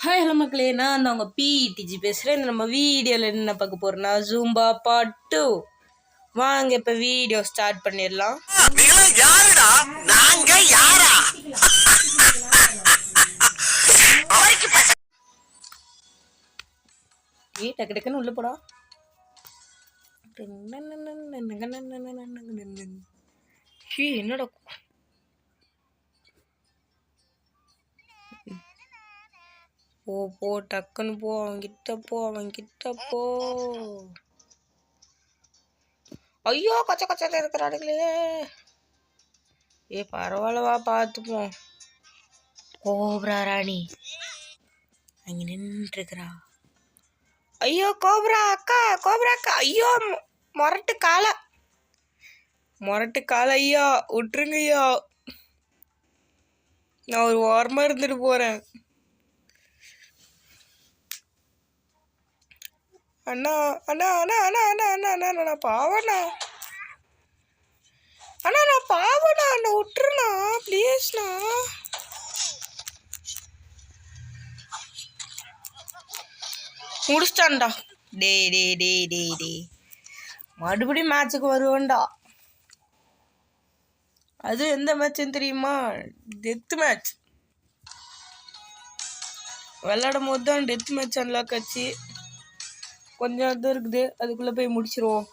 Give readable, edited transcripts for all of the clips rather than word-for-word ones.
Hi hello மக்களே, நான் அவங்க பிடிஜி பேசுகிறேன். நம்ம வீடியோவில் என்ன பார்க்க போகிறோன்னா ஜூம்பா பாட்டு. வாங்க இப்போ வீடியோ ஸ்டார்ட் பண்ணிடலாம். டக்கு டக்குன்னு உள்ள போடா. என்னடா போ போ டக்குன்னு போ, அவன்கிட்ட போ. ஐயோ கச்ச கச்சல இருக்கிறானுங்களே. பரவாயில்லவா, பார்த்துப்போம். கோப்ரா ராணி அங்கே நின்றுருக்கிறா. ஐயோ கோப்ரா அக்கா, ஐயோ முரட்டு காலை ஐயா, விட்டுருங்க ஐயா. நான் ஒரு ஓரமாக இருந்துட்டு போகிறேன். அண்ணா அண்ணா அண்ணா அண்ணா அண்ணா அண்ணா அண்ணா அண்ணா பாவண்ணா, நான் பாவண்ணா, அண்ணா விட்டுருண்ணா ப்ளீஸ்ண்ணா. முடிச்சிட்டான்டா. டே டே டே டே டே மறுபடியும் மேட்சுக்கு வருவேன்டா. அது எந்த மேட்ச்ன்னு தெரியுமா? Death match. விளையாடும் போது தான் டெத் மேட்ச் அன்லாக் ஆச்சு. கொஞ்சம் இது இருக்குது, அதுக்குள்ளே போய் முடிச்சிருவோம்.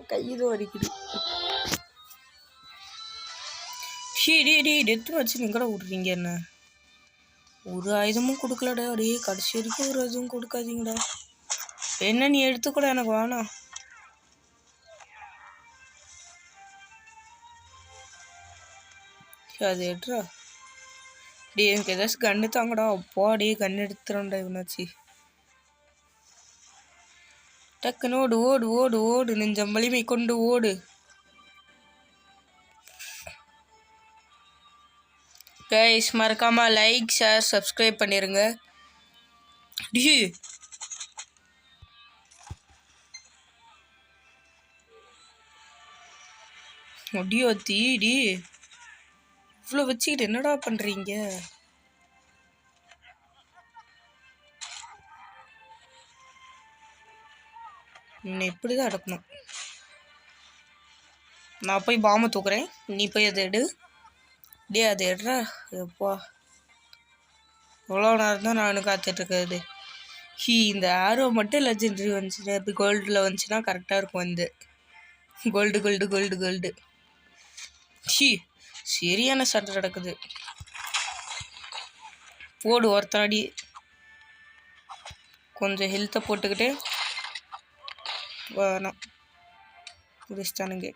கைது வரைக்குது. டெத் மேட்ச் நீங்க கூட விட்றீங்க என்ன? ஒரு ஆயுதமும் கொடுக்கலடா. அப்படியே கடைசி வரைக்கும் ஒரு ஆயுதமும் கொடுக்காதீங்கடா. என்ன நீ எடுத்துக்கூட எனக்கு வேணாம். அது எடுறா. எனக்கு ஏதாச்சும் கண்ணு தாங்கடா. அப்போ அப்படியே கண் எடுத்துறோம்டா இவனாச்சு. டக்குன்னு ஓடு ஓடு ஓடு ஓடு, நெஞ்சம் வலிமை கொண்டு ஓடு. கைஸ் மறக்காம லைக் ஷேர் சப்ஸ்கிரைப் பண்ணிருங்க. அடியோ தீடி, இவ்வளோ வச்சுக்கிட்டு என்னடா பண்றீங்க? இப்படிதான் அடக்கணும். நான் போய் பாம்பை தூக்குறேன், நீ போய் அதை எடு. அது எடுறா. எப்பா எவ்வளோ நேரம் தான் நான் காத்துட்டு இருக்கிறது. இந்த ஆரோ மட்டும் லெஜெண்டரி வந்துச்சுன்னா, இப்போ கோல்டில் வந்துச்சுன்னா கரெக்டாக இருக்கும். வந்து கோல்டு கோல்டு கோல்டு கோல்டு. சரியான சட்டை நடக்குது. போடு ஒருத்தாடி. கொஞ்சம் ஹெல்த்தை போட்டுக்கிட்டு வேணாம் முடிச்சிட்டானுங்க.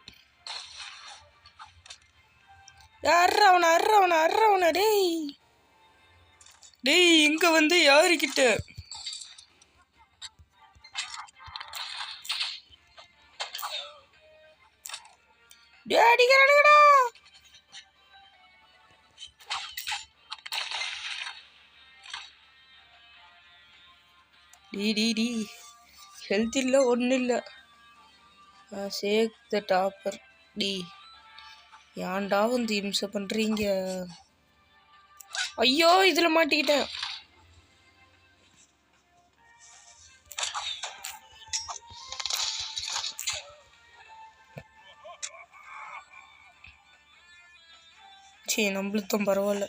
அர்றவனா டேய் இங்க வந்து யாருக்கிட்ட அடிக்கிறானுங்கடா. டி ஹெல்த் இல்லை, ஒன்றும் இல்லை. சேக் த டாப்பர். ஏன்டா வந்து இம்சை பண்ணுறீங்க? ஐயோ இதில் மாட்டிக்கிட்டேன். சரி நம்மளுக்கும் பரவாயில்ல.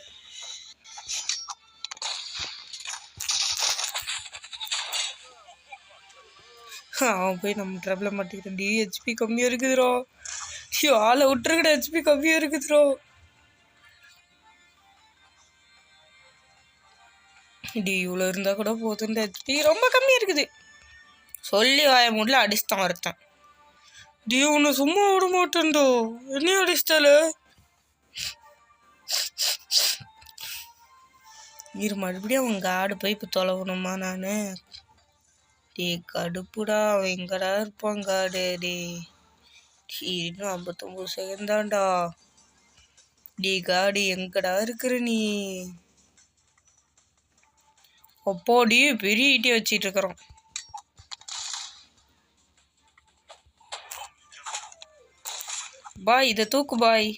அவன் போய் நம்ம ட்ரபிள் மாட்டிக்கிட்டேன். ஹெச்பி கம்மியாக இருக்குதுரோ. ஆளை விட்டுருக்கட, ஹெச்பி கம்மியாக இருக்குதுரோ. இவ்வளோ இருந்தால் கூட போதும். ஹெச்பி ரொம்ப கம்மியாக இருக்குது. சொல்லி வாய முடியல, அடிச்சுதான் ஒருத்தன். உன்னை சும்மா விட மாட்டேன்டோ. என்ன அடிச்சிட்டால மறுபடியும் அவங்க ஆடு போய் இப்போ தொலைவணுமா? நான் கடுப்புடா. அவன் எங்கடா இருப்பான் காடு? இன்னும் 59 செகண்ட் தான்டா. காடு எங்கடா இருக்கிற நீ? அப்போடி பெரிய ஈட்டியை வச்சிட்டு இருக்கிறோம். பாய் இதை தூக்கு பாய்.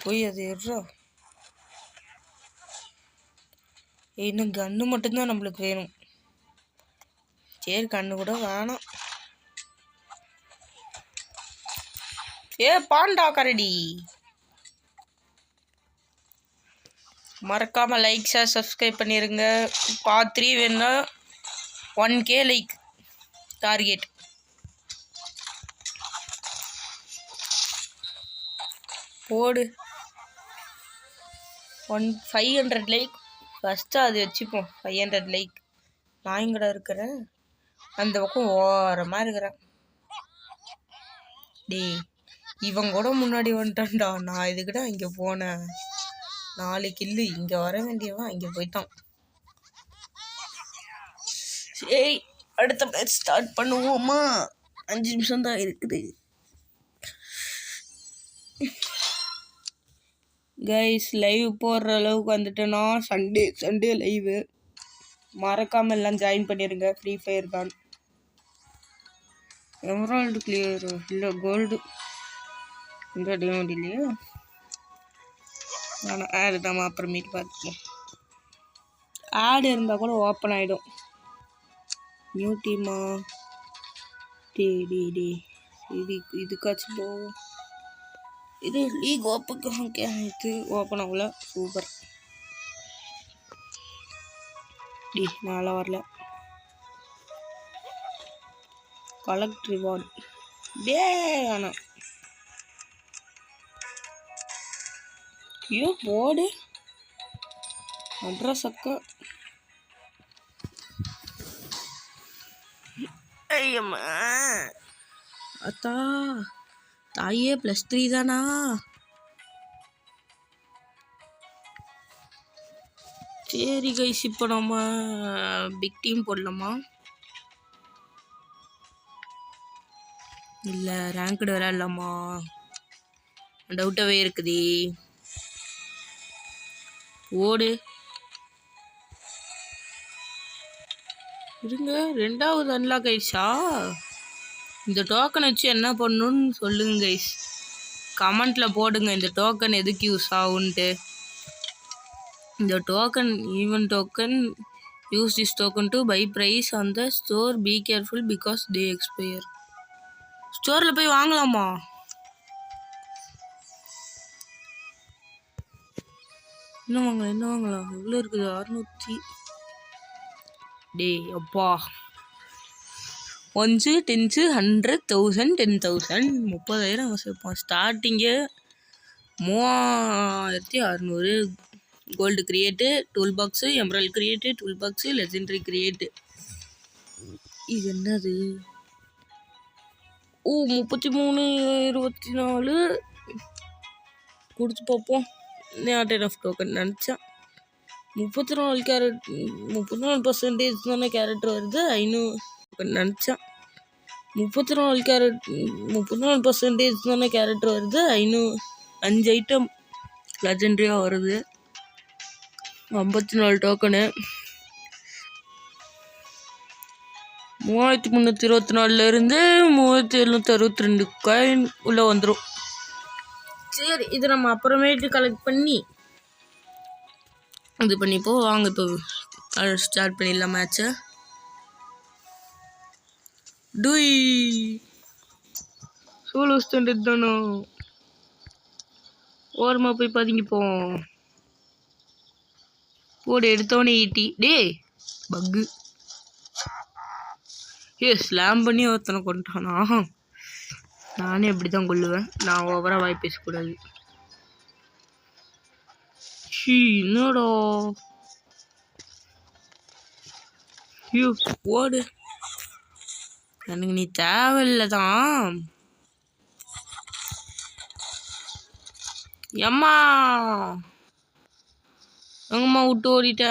போய் அது எடுறா. இன்னும் கன்று மட்டும்தான் நம்மளுக்கு வேணும். சரி கண்ணு கூட வேணாம். பாண்டா கரடி. மறக்காம லைக் ஷேர் சப்ஸ்கிரைப் பண்ணிருங்க. பார்ட் 3 வேணும்னா 1K லைக் டார்கெட். போடு 500 லைக் ஃபஸ்ட்டு அது வச்சுப்போம். 500 லைக். நான் இங்கட இருக்கிறேன், அந்த பக்கம் ஓரமாக இருக்கிறேன். டேய் இவன் கூட முன்னாடி வந்துட்டான்டா. நான் இதுக்கிட்ட இங்கே போனேன். 4 கில்லு. இங்கே வர வேண்டியவன் இங்கே போயிட்டான். சரி அடுத்த மேட்ச் ஸ்டார்ட் பண்ணுவோமா? 5 நிமிஷம் தான் இருக்குது. கைஸ் லைவ் போடுற அளவுக்கு வந்துட்டேன்னா சண்டே லைவு. மறக்காமல் எல்லாம் ஜாயின் பண்ணிடுங்க. ஃப்ரீ ஃபயர் தான். எமரால்டு கிளியர் இல்லை, கோல்டு இந்த டேமண்ட் இல்லையா? ஆனால் ஆடு நம்ம அப்புறமேட்டு பார்த்துப்போம். ஆடு இருந்தால் கூட ஓப்பன் ஆகிடும். நியூ டீமா? டே இதுக்காச்சும் போ. இது லீக் ஓப்பன் இது ஓப்பன் ஆகல. சூப்பர். நான்லாம் வரல. கலெக்ட் ரிவார்ட் ஆனால் ஐயோ போடு அட்ரஸ் அக்கா. ஐயம்மா அத்தா தாயே +3 தானா? சரி கைஸ் இப்போ நம்ம பிக் டீம் போடலாமா? இல்லை ரேங்க்டு விளையாடலாமா? டவுட்டாகவே இருக்குது. ஓடு இருங்க. 2வது அன்லாக் ஆயிடுச்சா? இந்த டோக்கன் வச்சு என்ன பண்ணணும்னு சொல்லுங்க கைஸ். கமெண்ட்டில் போடுங்க இந்த டோக்கன் எதுக்கு யூஸ் ஆகுன்ட்டு. இந்த token event token use this token to buy prize on the store. Be careful because they expire. ஸ்டோரில் போய் வாங்கலாமா? என்ன வாங்கலாம்? எவ்வளோ இருக்குது? 600. டேய் அப்பா 1 10 100 1000 10,000 30,000 சேர்ப்போம். ஸ்டார்டிங்கே 3600. Gold crate, tool box, emerald crate, tool box, legendary crate. இது என்னது? 33 24 கொடுத்து பார்ப்போம். நாட் எனஃப் டோக்கன் நினச்சேன். 34 கேரட் 34% தானே கேரக்டர் வருது. 500 நினச்சேன். 34% தானே கேரக்டர் வருது. 5 ஐட்டம் லெஜெண்டரியாக வருது. 54 டோக்கனு 3324 3762 காயின் உள்ளே வந்துடும். சரி இது நம்ம அப்புறமேட்டு கலெக்ட் பண்ணி இது பண்ணிப்போ. வாங்க இப்போ ஸ்டார்ட் பண்ணிடலாம் மேட்சை. டூய் சோலோ ஸ்டாண்டர்ட் தானோ? ஓரமாக போய் பதுங்கிப்போம். போடு எடுத்தோடனே ஈட்டி. டே பக்கு ஸ்லாம் பண்ணி ஒருத்தனை கொண்டுட்டானா? நானே அப்படி தான் கொள்ளுவேன். நான் ஓவராக வாய் பேசக்கூடாது. என்னடா ஓடு. எனக்கு நீ தேவையில்லை தான். எம்மா எங்கம்மா விட்டு ஓடிட்ட?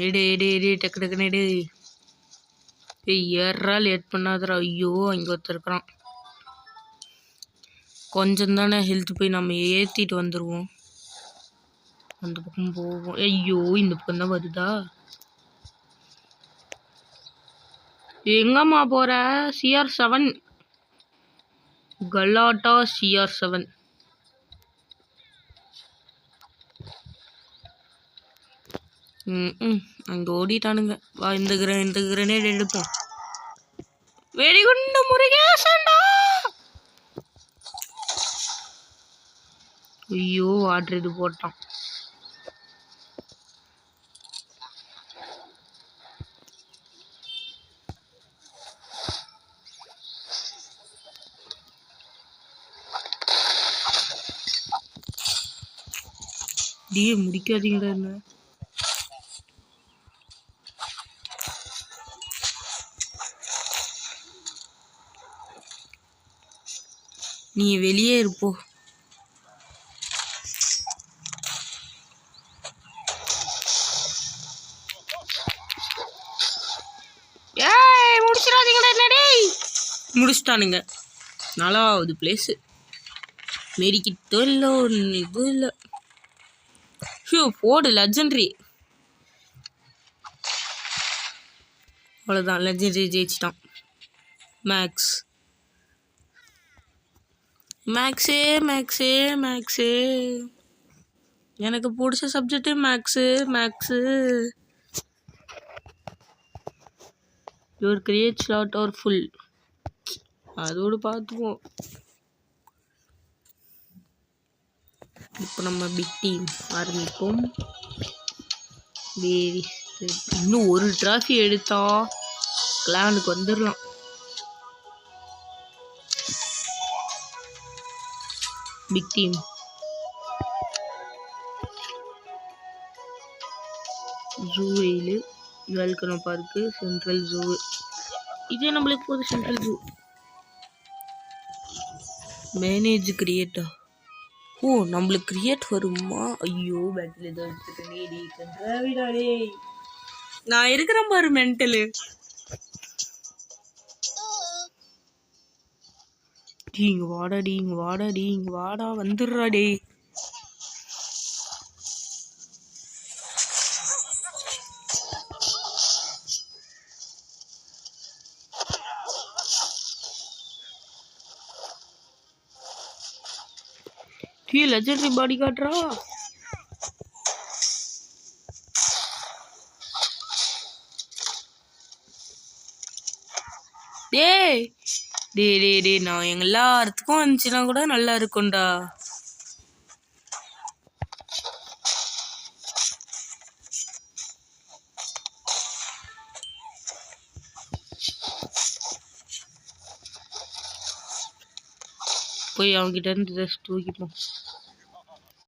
எடு டக்கு டக்குன்னு எடு. ஏறா லேட் பண்ணாதரா. ஐயோ இங்கே ஒருத்தருக்குறான். கொஞ்சம் தானே ஹெல்த் போய் நம்ம ஏற்றிட்டு வந்துடுவோம். அந்த பக்கம் போவோம். ஐயோ இந்த பக்கம் தான் வருதா? எங்கம்மா போற? CR7 கலாட்டா CR7. அங்கே ஓடிட்டானுங்க. வா இந்த கிரனேட் எடுப்போம். வெடிகுண்டு முருகேசன்டா. ஐயோ வாட்டர் இது போட்டான். முடிக்காதீங்கடா என்ன. நீ வெளியே இருப்போ. ஏய் முடிச்சிடாதீங்கடா என்னடே. முடிச்சிட்டானுங்க. 4வது பிளேஸு. மேரிக்கிட்டோ இல்லை இது இல்லை. ஐயோ போடு லெஜெண்டரி. அவ்வளோதான் லெஜெண்டரி ஜெயிச்சிட்டான். மேக்ஸு எனக்கு பிடிச்ச subject maths. Your crate slot are full. அதோடு பார்த்துக்குவோம். இப்போ நம்ம பிக் டீம் ஆரம்பிப்போம். இன்னும் ஒரு டிராஃபி எடுத்தா கிளானுக்கு வந்துடலாம். பிக் டீம் ஜூவேலு வேல்கனோ பார்க்கு சென்ட்ரல் ஜூ. இதே நம்மளுக்கு போகுது சென்ட்ரல் ஜூ. மேனேஜ் கிரியேட்டா. ஓ நம்மளுக்கு கிரியேட் வருமா? ஐயோ பேட்டில் ஏதோ எடுத்துட்டேனே. நான் இருக்கிறேன் பாரு மென்டலு. இங்க வாடா வந்துடுறா டே. லெஜெண்டரி பாடி காட்டுறா. டே நான் எல்லாத்துக்கும் வந்துச்சுன்னா கூட நல்லா இருக்கும்டா. போய் அவன்கிட்ட இருந்து ஜஸ்ட் தூக்கிப்போம்.